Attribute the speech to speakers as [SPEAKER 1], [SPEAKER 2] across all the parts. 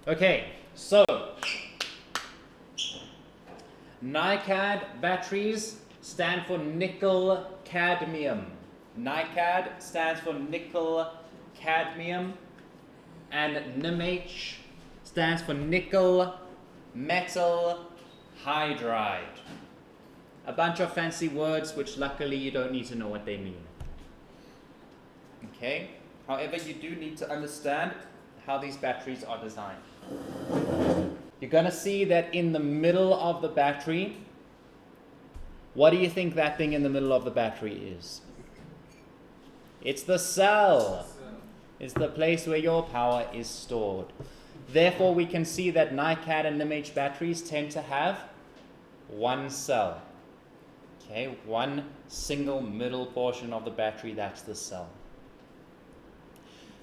[SPEAKER 1] Okay, so NiCad batteries stand for nickel cadmium. NiCad stands for nickel cadmium, and NiMH stands for nickel metal hydride. A bunch of fancy words which luckily you don't need to know what they mean. Okay, however, you do need to understand how these batteries are designed. You're going to see that in the middle of the battery, what do you think that thing in the middle of the battery is? It's the cell. It's the place where your power is stored. Therefore, we can see that NiCad and NiMH batteries tend to have one cell. Okay, one single middle portion of the battery, that's the cell.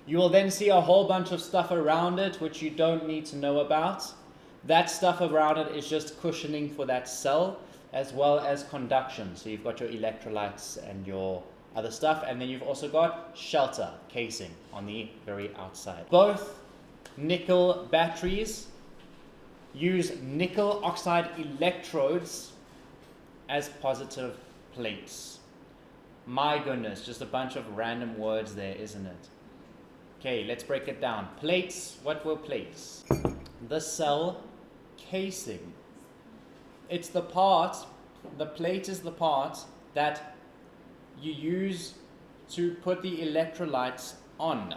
[SPEAKER 1] You will then see a whole bunch of stuff around it which you don't need to know about. That stuff around it is just cushioning for that cell, as well as conduction. So you've got your electrolytes and your other stuff, and then you've also got shelter, casing, on the very outside. Both nickel batteries use nickel oxide electrodes as positive plates. My goodness, just a bunch of random words there, isn't it? Okay, let's break it down. Plates, what were plates? The cell casing. It's the part, the plate is the part that you use to put the electrolytes on.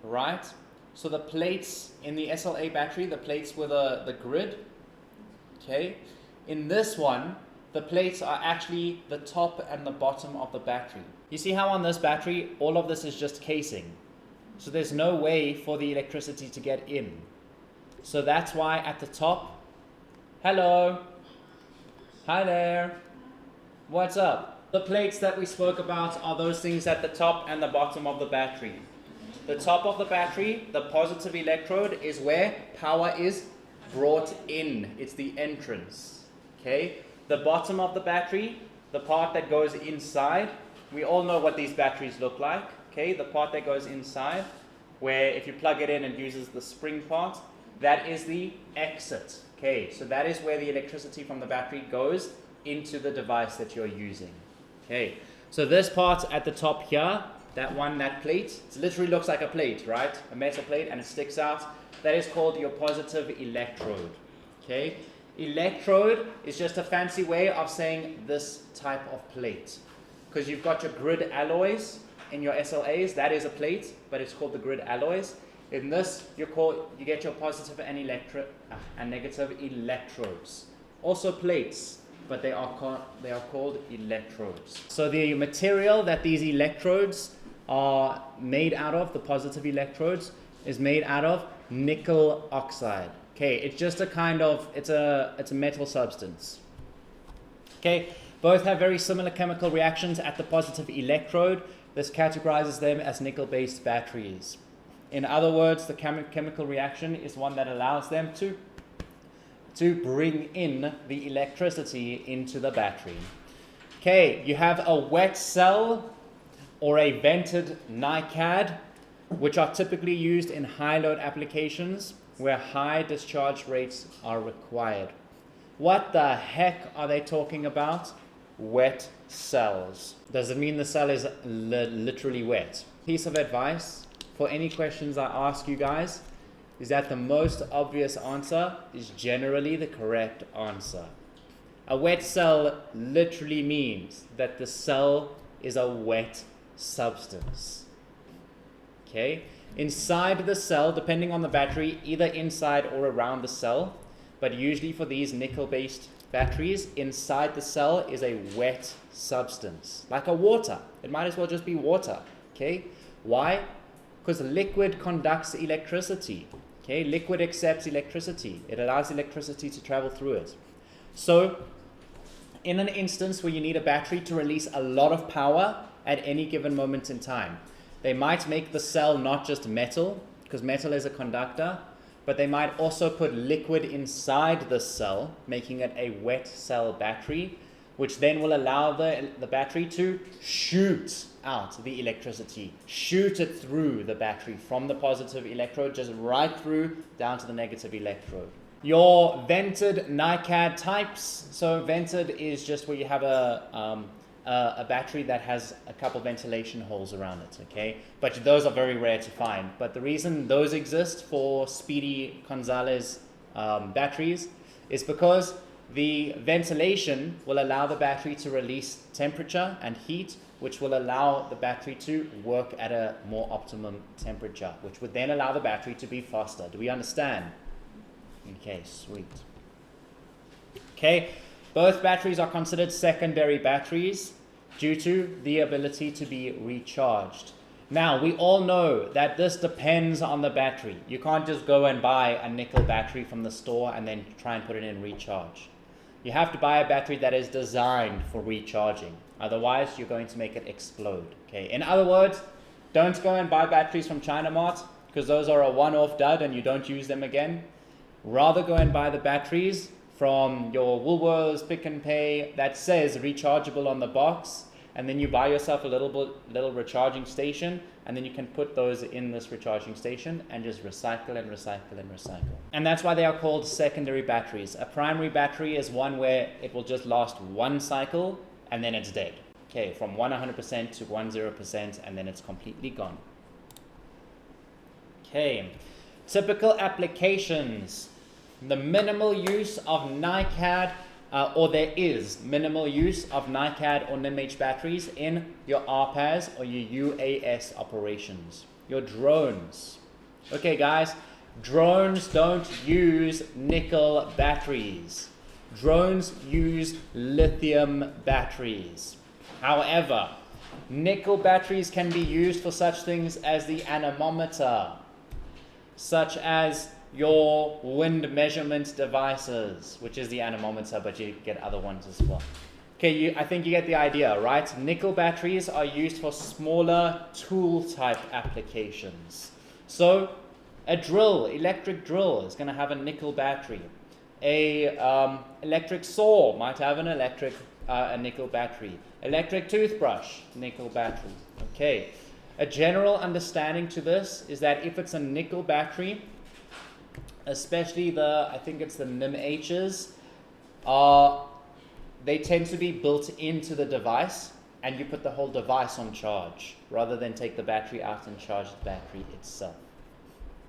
[SPEAKER 1] Right? So the plates in the SLA battery, the plates were the grid. Okay? In this one, the plates are actually the top and the bottom of the battery. You see how on this battery, all of this is just casing. So there's no way for the electricity to get in. So that's why at the top, hello, hi there, what's up? The plates that we spoke about are those things at the top and the bottom of the battery. The top of the battery, the positive electrode, is where power is brought in. It's the entrance. Okay? The bottom of the battery, the part that goes inside, we all know what these batteries look like. Okay? The part that goes inside, where if you plug it in, it uses the spring part, that is the exit. Okay? So that is where the electricity from the battery goes into the device that you're using. Okay? So this part at the top here, that one, that plate, it literally looks like a plate, right? A metal plate, and it sticks out. That is called your positive electrode. Okay? Electrode is just a fancy way of saying this type of plate. Because you've got your grid alloys in your SLAs, that is a plate, but it's called the grid alloys. In this, you get your positive and negative electrodes. Also plates, but they are called electrodes. So the material that these electrodes are made out of, the positive electrodes, is made out of nickel oxide. Okay, it's just a kind of, it's a metal substance. Okay, both have very similar chemical reactions at the positive electrode. This categorizes them as nickel-based batteries. In other words, the chemical reaction is one that allows them to bring in the electricity into the battery. Okay, you have a wet cell or a vented NiCad, which are typically used in high load applications where high discharge rates are required. What the heck are they talking about? Wet cells. Does it mean the cell is literally wet? Piece of advice for any questions I ask you guys is that the most obvious answer is generally the correct answer. A wet cell literally means that the cell is a wet substance. Okay? Inside the cell, depending on the battery, either inside or around the cell, but usually for these nickel-based batteries, inside the cell is a wet substance, like a water. It might as well just be water. Okay? Why? Because liquid conducts electricity. Okay? Liquid accepts electricity. It allows electricity to travel through it. So, in an instance where you need a battery to release a lot of power at any given moment in time, they might make the cell not just metal, because metal is a conductor, but they might also put liquid inside the cell, making it a wet cell battery, which then will allow the battery to shoot out the electricity, shoot it through the battery from the positive electrode, just right through down to the negative electrode. Your vented NiCad types. So vented is just where you have a battery that has a couple ventilation holes around it, okay? But those are very rare to find. But the reason those exist for Speedy Gonzalez batteries is because the ventilation will allow the battery to release temperature and heat, which will allow the battery to work at a more optimum temperature, which would then allow the battery to be faster. Do we understand? Okay, sweet. Okay, both batteries are considered secondary batteries due to the ability to be recharged. Now, we all know that this depends on the battery. You can't just go and buy a nickel battery from the store and then try and put it in recharge. You have to buy a battery that is designed for recharging. Otherwise, you're going to make it explode. Okay. In other words, don't go and buy batteries from China Mart because those are a one-off dud and you don't use them again. Rather go and buy the batteries from your Woolworths, Pick and Pay that says rechargeable on the box, and then you buy yourself a little recharging station, and then you can put those in this recharging station and just recycle and recycle and recycle. And that's why they are called secondary batteries. A primary battery is one where it will just last one cycle and then it's dead. Okay, from 100% to 10%, and then it's completely gone. Okay, typical applications. The minimal use of NiCad, or there is minimal use of NiCad or NIMH batteries in your RPAS or your UAS operations. Your drones. Okay guys, drones don't use nickel batteries. Drones use lithium batteries. However, nickel batteries can be used for such things as the anemometer, such as your wind measurement devices, which is the anemometer, but you get other ones as well. Okay, I think you get the idea, right? Nickel batteries are used for smaller tool type applications. So a drill, electric drill, is going to have a nickel battery. A electric saw might have a nickel battery. Electric toothbrush, nickel battery. Okay. A general understanding to this is that if it's a nickel battery, especially I think it's the NIMHs, they tend to be built into the device, and you put the whole device on charge rather than take the battery out and charge the battery itself.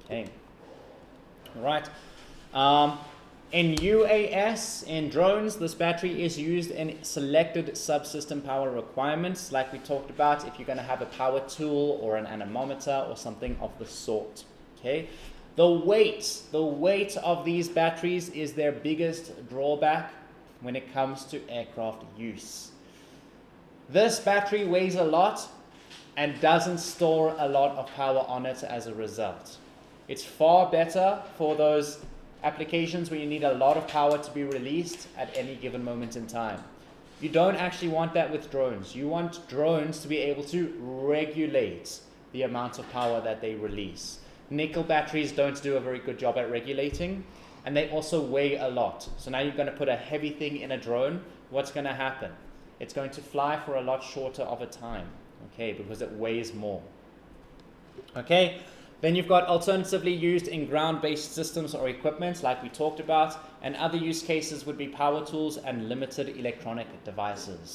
[SPEAKER 1] Okay. All right. In UAS, in drones, this battery is used in selected subsystem power requirements, like we talked about, if you're going to have a power tool or an anemometer or something of the sort. Okay. The weight of these batteries is their biggest drawback when it comes to aircraft use. This battery weighs a lot and doesn't store a lot of power on it as a result. It's far better for those applications where you need a lot of power to be released at any given moment in time. You don't actually want that with drones. You want drones to be able to regulate the amount of power that they release. Nickel batteries don't do a very good job at regulating, and they also weigh a lot. So now you're going to put a heavy thing in a drone. What's going to happen? It's going to fly for a lot shorter of a time, okay, because it weighs more. Okay. Then you've got alternatively used in ground-based systems or equipment, like we talked about, and other use cases would be power tools and limited electronic devices.